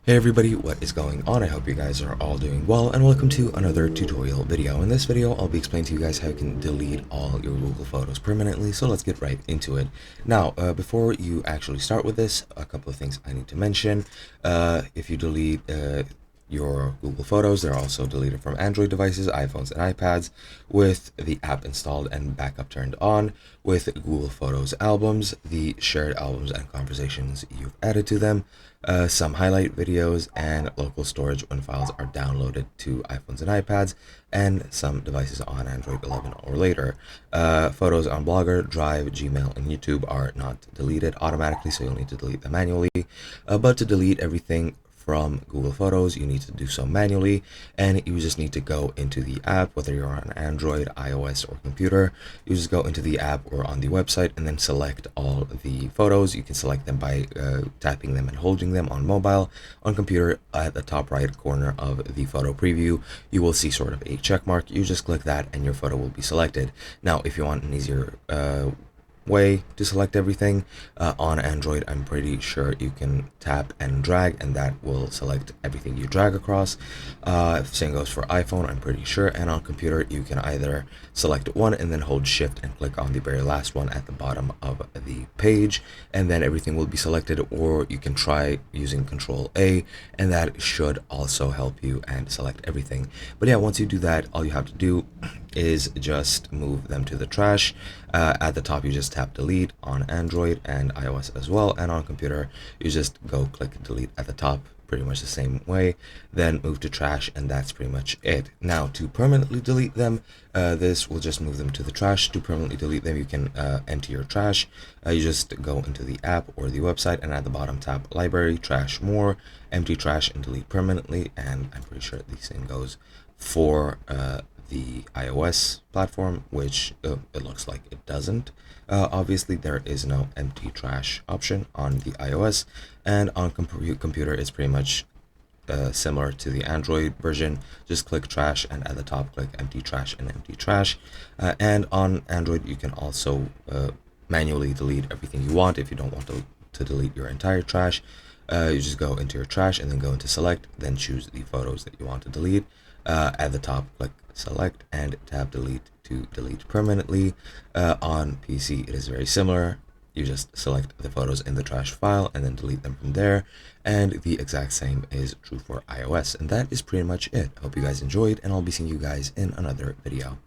Hey everybody, what is going on? I hope you guys are all doing well, and welcome to another tutorial video. In this video, I'll be explaining to you guys how you can delete all your Google Photos permanently, so let's get right into it. Now, before you actually start with this, a couple of things I need to mention. If you delete your Google Photos, they're also deleted from Android devices, iPhones, and iPads with the app installed and backup turned on. With Google Photos albums, the shared albums and conversations you've added to them, some highlight videos, and local storage when files are downloaded to iPhones and iPads, and some devices on Android 11 or later. Photos on Blogger, Drive, Gmail, and YouTube are not deleted automatically, so you'll need to delete them manually. But to delete everything from Google Photos, you need to do so manually, and you just need to go into the app, whether you're on Android, iOS, or computer. You just go into the app or on the website and then select all the photos. You can select them by tapping them and holding them on mobile. On computer, at the top right corner of the photo preview, you will see sort of a check mark. You just click that and your photo will be selected. Now, if you want an easier way to select everything, on Android, I'm pretty sure you can tap and drag, and that will select everything you drag across. Same goes for iPhone, I'm pretty sure. And on computer, you can either select one and then hold shift and click on the very last one at the bottom of the page, and then everything will be selected, or you can try using Control A, and that should also help you and select everything. But yeah, once you do that, all you have to do is just move them to the trash. At the top, you just tap delete on Android and iOS as well, and on computer, you just go click delete at the top, pretty much the same way, then move to trash, and that's pretty much it. Now, to permanently delete them, this will just move them to the trash. To permanently delete them, you can empty your trash. You just go into the app or the website, and at the bottom tap library, trash more, empty trash, and delete permanently. And I'm pretty sure the same goes for the iOS platform, which it looks like it doesn't. Obviously, there is no empty trash option on the iOS, and on computer it's pretty much similar to the Android version. Just click trash, and at the top click empty trash and empty trash. And on Android, you can also manually delete everything you want. If you don't want to delete your entire trash, you just go into your trash and then go into select, then choose the photos that you want to delete. At the top, click select and tap delete to delete permanently. On PC, it is very similar. You just select the photos in the trash file and then delete them from there. And the exact same is true for iOS. And that is pretty much it. I hope you guys enjoyed, and I'll be seeing you guys in another video.